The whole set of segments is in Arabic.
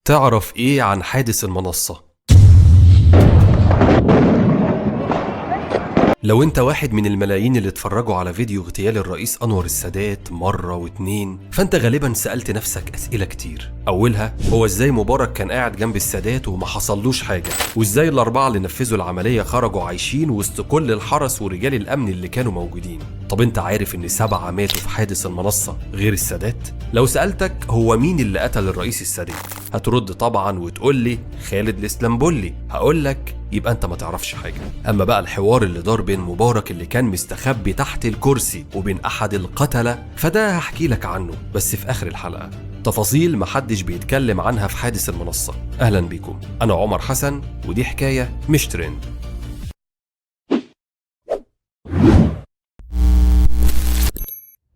تعرف ايه عن حادث المنصة؟ لو انت واحد من الملايين اللي اتفرجوا على فيديو اغتيال الرئيس أنور السادات مرة واتنين، فانت غالبا سألت نفسك أسئلة كتير. أولها هو ازاي مبارك كان قاعد جنب السادات وما حصلوش حاجة، وازاي الأربعة اللي نفذوا العملية خرجوا عايشين وسط كل الحرس ورجال الأمن اللي كانوا موجودين. طب انت عارف ان 7 ماتوا في حادث المنصة غير السادات؟ لو سألتك هو مين اللي قتل الرئيس السادات، هترد طبعا وتقول لي خالد الاسلامبولي. هقول لك يبقى انت ما تعرفش حاجة. اما بقى الحوار اللي دار بين مبارك اللي كان مستخبي تحت الكرسي وبين احد القتلة، فده هحكي لك عنه بس في اخر الحلقة. تفاصيل محدش بيتكلم عنها في حادث المنصة. اهلا بيكم، انا عمر حسن ودي حكاية مش ترند.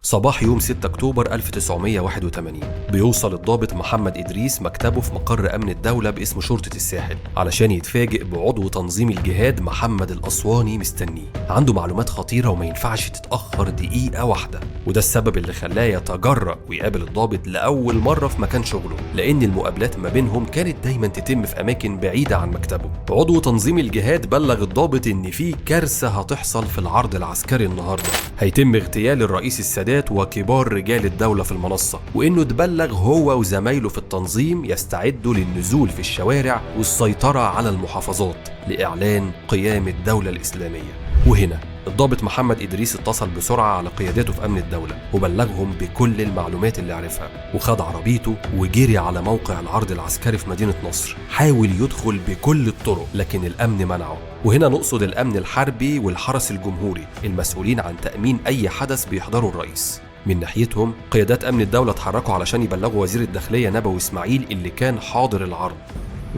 صباح يوم 6 أكتوبر 1981 بيوصل الضابط محمد إدريس مكتبه في مقر أمن الدولة باسم شرطة الساحل علشان يتفاجئ بعضو تنظيم الجهاد محمد الأسواني مستنيه. عنده معلومات خطيرة وما ينفعش تتأخر دقيقة واحدة، وده السبب اللي خلاه يتجرأ ويقابل الضابط لأول مرة في مكان شغله، لأن المقابلات ما بينهم كانت دايما تتم في أماكن بعيدة عن مكتبه. عضو تنظيم الجهاد بلغ الضابط إن في كارثة هتحصل في العرض العسكري النهاردة، هيتم اغتيال الرئيس السادات وكبار رجال الدولة في المنصة، وإنه تبلغ هو وزمايله في التنظيم يستعدوا للنزول في الشوارع والسيطرة على المحافظات لإعلان قيام الدولة الإسلامية. وهنا الضابط محمد إدريس اتصل بسرعة على قياداته في أمن الدولة وبلغهم بكل المعلومات اللي عرفها، وخد عربيته وجري على موقع العرض العسكري في مدينة نصر. حاول يدخل بكل الطرق لكن الأمن منعه، وهنا نقصد الأمن الحربي والحرس الجمهوري المسؤولين عن تأمين أي حدث بيحضره الرئيس. من ناحيتهم قيادات أمن الدولة اتحركوا علشان يبلغوا وزير الداخلية نبوي إسماعيل اللي كان حاضر العرض.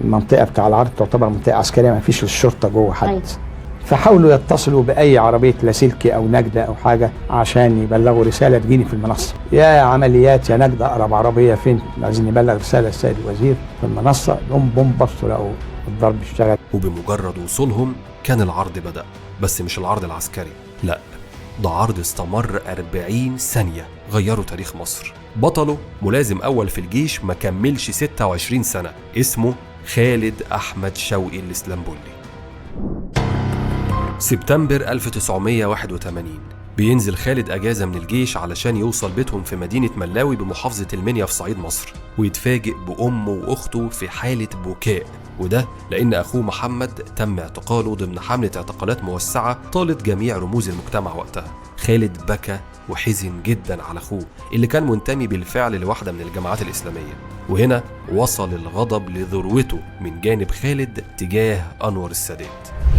المنطقة بتاع العرض تعتبر منطقة عسكرية، ما فيش للشرطة جوه حد. فحاولوا يتصلوا بأي عربية لاسلكي أو نجدة أو حاجة عشان يبلغوا رسالة تجيني في المنصة. يا عمليات يا نجدة، أقرب عربية فين؟ عايزين نبلغ رسالة السيد الوزير في المنصة. بوم بصوا لقوا الضرب اشتغل. وبمجرد وصولهم كان العرض بدأ، بس مش العرض العسكري، لا، ده عرض استمر 40 ثانية غيروا تاريخ مصر. بطله ملازم أول في الجيش ما كملش 26 سنة، اسمه خالد أحمد شوقي الاسلامبولي. سبتمبر 1981 بينزل خالد أجازة من الجيش علشان يوصل بيتهم في مدينة ملاوي بمحافظة المنيا في صعيد مصر، ويتفاجئ بأمه وأخته في حالة بكاء، وده لأن أخوه محمد تم اعتقاله ضمن حملة اعتقالات موسعة طالت جميع رموز المجتمع وقتها. خالد بكى وحزن جدا على أخوه اللي كان منتمي بالفعل لواحدة من الجماعات الإسلامية. وهنا وصل الغضب لذروته من جانب خالد تجاه أنور السادات.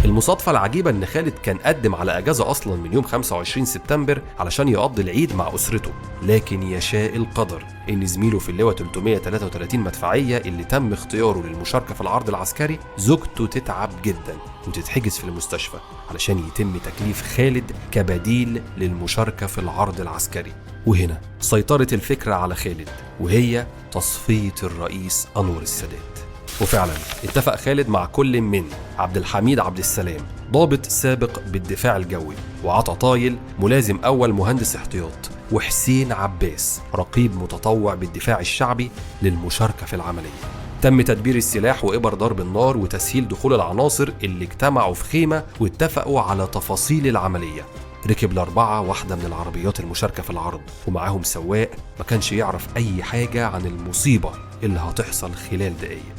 المصادفة العجيبة إن خالد كان قدم على أجازة أصلا من يوم 25 سبتمبر علشان يقضي العيد مع أسرته، لكن يشاء القدر إن زميله في اللواء 333 مدفعية اللي تم اختياره للمشاركة في العرض العسكري زوجته تتعب جدا وتتحجز في المستشفى علشان يتم تكليف خالد كبديل للمشاركة في العرض العسكري. وهنا سيطرت الفكرة على خالد، وهي تصفية الرئيس أنور السادات. وفعلا اتفق خالد مع كل من عبد الحميد عبد السلام ضابط سابق بالدفاع الجوي، وعطا طايل ملازم أول مهندس احتياط، وحسين عباس رقيب متطوع بالدفاع الشعبي للمشاركة في العملية. تم تدبير السلاح وإبر ضرب النار وتسهيل دخول العناصر اللي اجتمعوا في خيمة واتفقوا على تفاصيل العملية. ركب الأربعة واحدة من العربيات المشاركة في العرض، ومعاهم سواق ما كانش يعرف أي حاجة عن المصيبة اللي هتحصل خلال دقايق.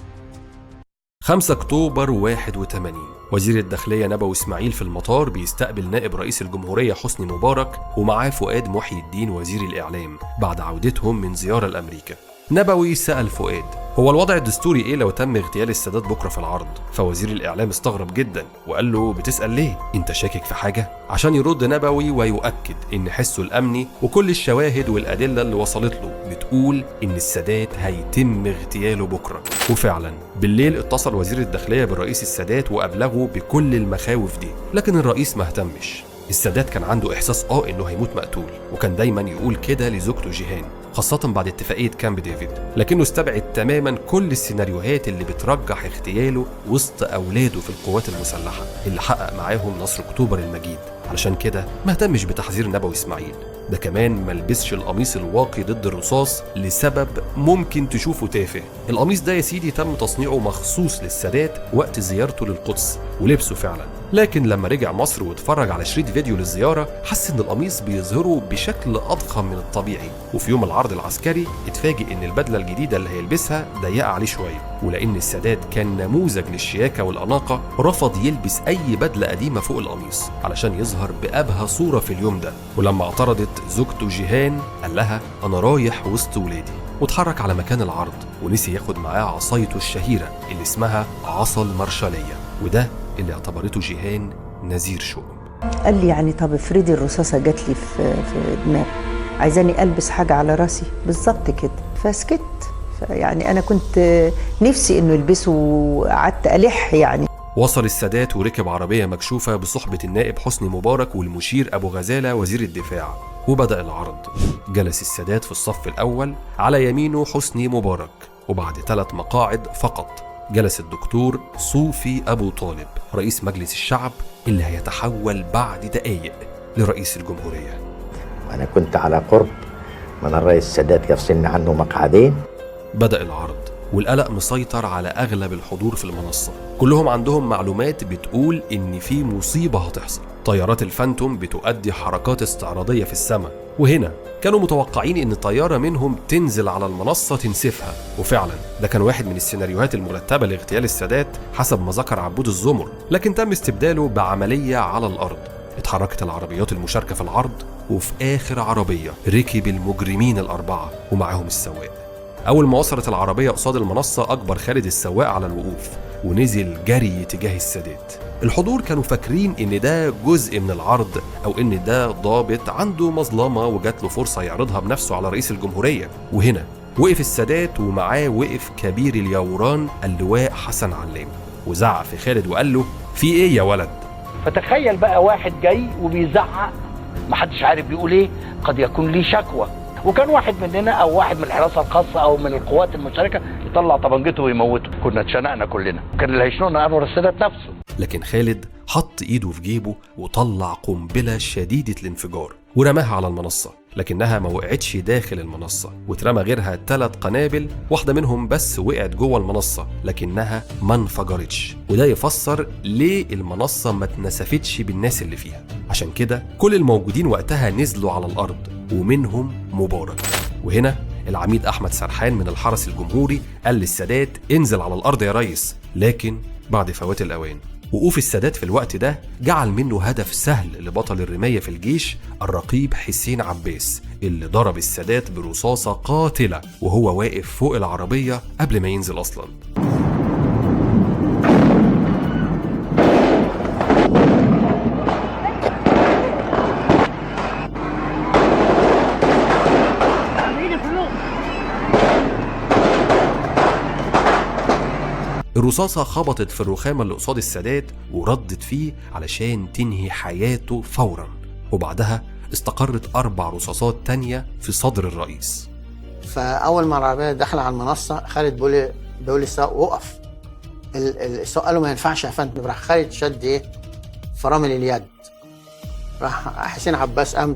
5 أكتوبر 81 وزير الداخلية نبوي إسماعيل في المطار بيستقبل نائب رئيس الجمهورية حسني مبارك ومعاه فؤاد محي الدين وزير الإعلام بعد عودتهم من زيارة لأمريكا. نبوي سأل فؤاد هو الوضع الدستوري ايه لو تم اغتيال السادات بكره في العرض؟ فوزير الاعلام استغرب جدا وقال له بتسال ليه؟ انت شاكك في حاجه؟ عشان يرد نبوي ويؤكد ان حسه الامني وكل الشواهد والادله اللي وصلت له بتقول ان السادات هيتم اغتياله بكره. وفعلا بالليل اتصل وزير الداخليه بالرئيس السادات وابلغه بكل المخاوف دي، لكن الرئيس ما اهتمش. السادات كان عنده احساس انه هيموت مقتول، وكان دايما يقول كده لزوجته جيهان، خاصة بعد اتفاقية كامب ديفيد، لكنه استبعد تماما كل السيناريوهات اللي بترجح اغتياله وسط أولاده في القوات المسلحة اللي حقق معاهم نصر أكتوبر المجيد. علشان كده ما اهتمش بتحذير نبوي إسماعيل، ده كمان ملبسش القميص الواقي ضد الرصاص لسبب ممكن تشوفه تافه. القميص ده يا سيدي تم تصنيعه مخصوص للسادات وقت زيارته للقدس ولبسه فعلا، لكن لما رجع مصر واتفرج على شريط فيديو للزيارة حس ان القميص بيظهره بشكل اضخم من الطبيعي، وفي يوم العرض العسكري اتفاجئ ان البدلة الجديدة اللي هيلبسها ضيقة عليه شوية، ولان السادات كان نموذج للشياكة والأناقة رفض يلبس اي بدلة قديمة فوق القميص علشان يظهر بأبهى صورة في اليوم ده. ولما اعترضت زوجته جيهان قال لها انا رايح وسط ولادي، واتحرك على مكان العرض ونسي ياخد معاه عصايته الشهيرة اللي اسمها عصا المرشالية، وده اللي اعتبرته جيهان نذير شؤم. قال لي يعني طب افرضي الرصاصة جات لي في دماغي، عايزاني ألبس حاجة على راسي بالظبط كده، فسكت. يعني أنا كنت نفسي إنه يلبسه وقعدت ألح يعني. وصل السادات وركب عربية مكشوفة بصحبة النائب حسني مبارك والمشير أبو غزالة وزير الدفاع، وبدأ العرض. جلس السادات في الصف الأول، على يمينه حسني مبارك، وبعد 3 مقاعد فقط جلس الدكتور صوفي أبو طالب رئيس مجلس الشعب اللي هيتحول بعد دقايق لرئيس الجمهورية. أنا كنت على قرب من الرئيس السادات يفصلني عنه مقعدين. بدأ العرض والقلق مسيطر على أغلب الحضور في المنصة، كلهم عندهم معلومات بتقول إن في مصيبة هتحصل. طيارات الفانتوم بتؤدي حركات استعراضية في السماء، وهنا كانوا متوقعين إن طيارة منهم تنزل على المنصة تنسفها، وفعلا ده كان واحد من السيناريوهات المرتبة لاغتيال السادات حسب ما ذكر عبود الزمر، لكن تم استبداله بعملية على الأرض. اتحركت العربيات المشاركة في العرض، وفي آخر عربية ركب المجرمين الأربعة ومعاهم السواق. أول ما وصلت العربية قصاد المنصة أجبر خالد السواق على الوقوف ونزل جري تجاه السادات. الحضور كانوا فاكرين إن ده جزء من العرض، أو إن ده ضابط عنده مظلمة وجات له فرصة يعرضها بنفسه على رئيس الجمهورية. وهنا وقف السادات ومعاه وقف كبير اليوران اللواء حسن علام، وزعق في خالد وقال له في إيه يا ولد؟ فتخيل بقى واحد جاي وبيزعق محدش عارف بيقول إيه، قد يكون ليه شكوى، وكان واحد مننا او واحد من الحراسه الخاصه او من القوات المشتركه يطلع طبنجته ويموته، كنا اتشنقنا كلنا، كان اللي هيشنقنا انور السادات نفسه. لكن خالد حط ايده في جيبه وطلع قنبله شديده الانفجار ورماها على المنصه، لكنها ما وقعتش داخل المنصه، واترمى غيرها 3 قنابل، واحده منهم بس وقعت جوه المنصه لكنها ما انفجرتش، وده يفسر ليه المنصه ما اتنسفتش بالناس اللي فيها. عشان كده كل الموجودين وقتها نزلوا على الارض ومنهم مبارك. وهنا العميد أحمد سرحان من الحرس الجمهوري قال للسادات انزل على الأرض يا ريس، لكن بعد فوات الأوان. وقوف السادات في الوقت ده جعل منه هدف سهل لبطل الرماية في الجيش الرقيب حسين عباس، اللي ضرب السادات برصاصة قاتلة وهو واقف فوق العربية قبل ما ينزل أصلاً. الرصاصة خبطت في الرخامة اللي قصاد السادات وردت فيه علشان تنهي حياته فورا، وبعدها استقرت 4 رصاصات تانية في صدر الرئيس. فأول ما العربية دخل على المنصة خالد بيقول لي السواق وقف. السواق قال له ما ينفعش يا فندم، راح خالد شد فرامل اليد، راح حسين عباس قام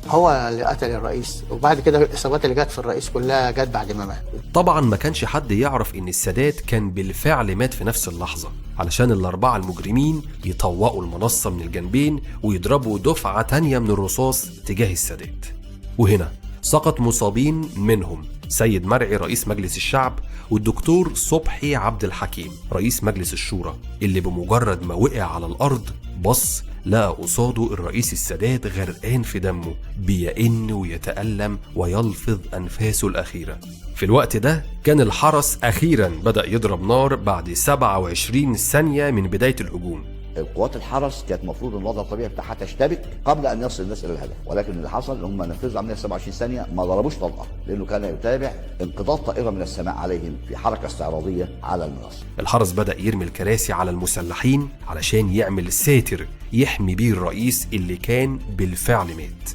هو اللي قتل الرئيس، وبعد كده الإصابات اللي جت في الرئيس كلها جت بعد ما مات. طبعا ما كانش حد يعرف ان السادات كان بالفعل مات في نفس اللحظة، علشان ال4 المجرمين يطوقوا المنصة من الجنبين ويضربوا دفعة تانية من الرصاص تجاه السادات. وهنا سقط مصابين منهم سيد مرعي رئيس مجلس الشعب، والدكتور صبحي عبد الحكيم رئيس مجلس الشورى، اللي بمجرد ما وقع على الأرض بص لقى قصاده الرئيس السادات غرقان في دمه بيئن ويتألم ويلفظ أنفاسه الأخيرة. في الوقت ده كان الحرس أخيرا بدأ يضرب نار بعد 27 ثانية من بداية الهجوم. قوات الحرس كانت المفروض الوضع الطبيعي بتاعها تشتبك قبل ان يصل الناس الى الهدف، ولكن اللي حصل ان هم نفذوا عمليه 27 ثانيه ما ضربوش طلقه، لانه كان يتابع انقضاض طائره من السماء عليهم في حركه استعراضيه على المنصه. الحرس بدأ يرمي الكراسي على المسلحين علشان يعمل ساتر يحمي بيه الرئيس اللي كان بالفعل مات.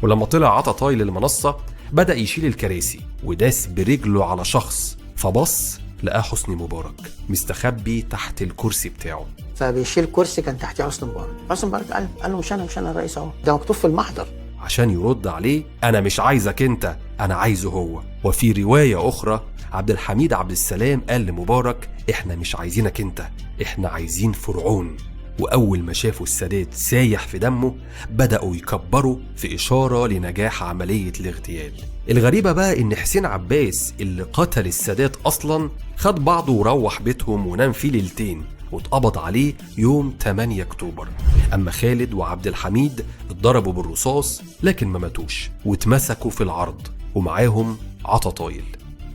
ولما طلع عطا للمنصه بدأ يشيل الكراسي وداس برجله على شخص، فبص لقاه حسني مبارك مستخبي تحت الكرسي بتاعه. فبيشيل كرسي كان تحت حسني مبارك. حسني مبارك قال له مش انا الرئيس اهو، ده مكتوب في المحضر. عشان يرد عليه: أنا مش عايزك أنت، أنا عايزه هو. وفي رواية أخرى عبد الحميد عبد السلام قال لمبارك: إحنا مش عايزينك أنت، إحنا عايزين فرعون. وأول ما شافوا السادات سايح في دمه بدأوا يكبروا في إشارة لنجاح عملية الاغتيال. الغريبة بقى إن حسين عباس اللي قتل السادات أصلا خد بعضه وروح بيتهم ونام فيه ليلتين، واتقبض عليه يوم 8 أكتوبر. أما خالد وعبد الحميد اتضربوا بالرصاص لكن ما ماتوش واتمسكوا في العرض، ومعاهم عطاطايل.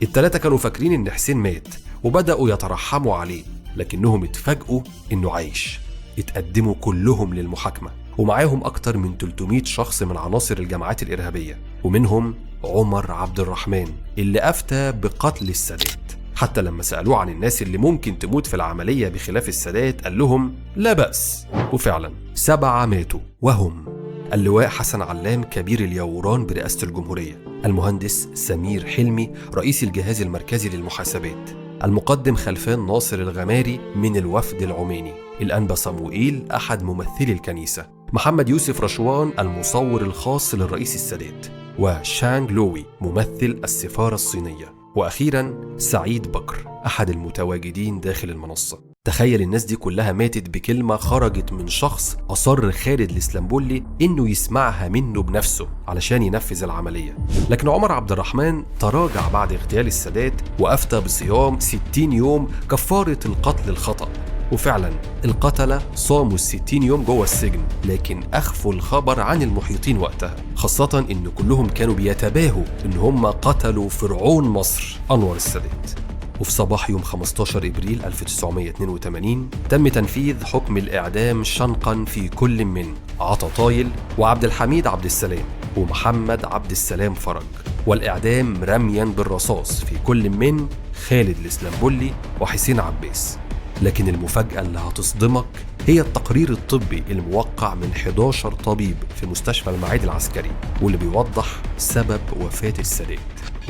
التلاتة كانوا فاكرين إن حسين مات وبدأوا يترحموا عليه، لكنهم اتفاجئوا إنه عايش. اتقدموا كلهم للمحاكمة ومعاهم أكتر من 300 شخص من عناصر الجماعات الإرهابية، ومنهم عمر عبد الرحمن اللي أفتى بقتل السادات. حتى لما سألوه عن الناس اللي ممكن تموت في العملية بخلاف السادات قال لهم لا بأس. وفعلا 7 ماتوا، وهم اللواء حسن علام كبير اليوران برئاسة الجمهورية، المهندس سمير حلمي رئيس الجهاز المركزي للمحاسبات، المقدم خلفان ناصر الغماري من الوفد العماني، الأنبا صموئيل أحد ممثلي الكنيسة، محمد يوسف رشوان المصور الخاص للرئيس السادات، وشانغ لوي ممثل السفارة الصينية، وأخيرا سعيد بكر أحد المتواجدين داخل المنصة. تخيل الناس دي كلها ماتت بكلمة خرجت من شخص أصر خالد الإسلامبولي إنه يسمعها منه بنفسه علشان ينفذ العملية. لكن عمر عبد الرحمن تراجع بعد اغتيال السادات وأفتى بصيام 60 يوم كفارة القتل الخطأ. وفعلا القتلة صاموا 60 يوم جوه السجن، لكن أخفوا الخبر عن المحيطين وقتها، خاصة إن كلهم كانوا بيتباهوا إن هم قتلوا فرعون مصر أنور السادات. وفي صباح يوم 15 إبريل 1982 تم تنفيذ حكم الإعدام شنقا في كل من عطاطايل وعبد الحميد عبد السلام ومحمد عبد السلام فرج، والإعدام رميا بالرصاص في كل من خالد الإسلامبولي وحسين عباس. لكن المفاجأة اللي هتصدمك هي التقرير الطبي الموقع من 11 طبيب في مستشفى المعادي العسكري، واللي بيوضح سبب وفاة السادات،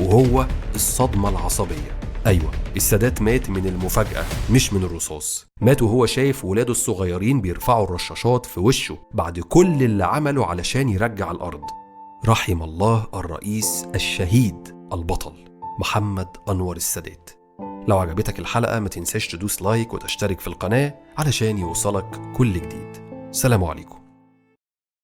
وهو الصدمة العصبية. أيوة، السادات مات من المفاجأة مش من الرصاص. مات وهو شايف ولاده الصغيرين بيرفعوا الرشاشات في وشه بعد كل اللي عمله علشان يرجع الأرض. رحم الله الرئيس الشهيد البطل محمد أنور السادات. لو عجبتك الحلقة ما تنساش تدوس لايك وتشترك في القناة علشان يوصلك كل جديد. سلام عليكم.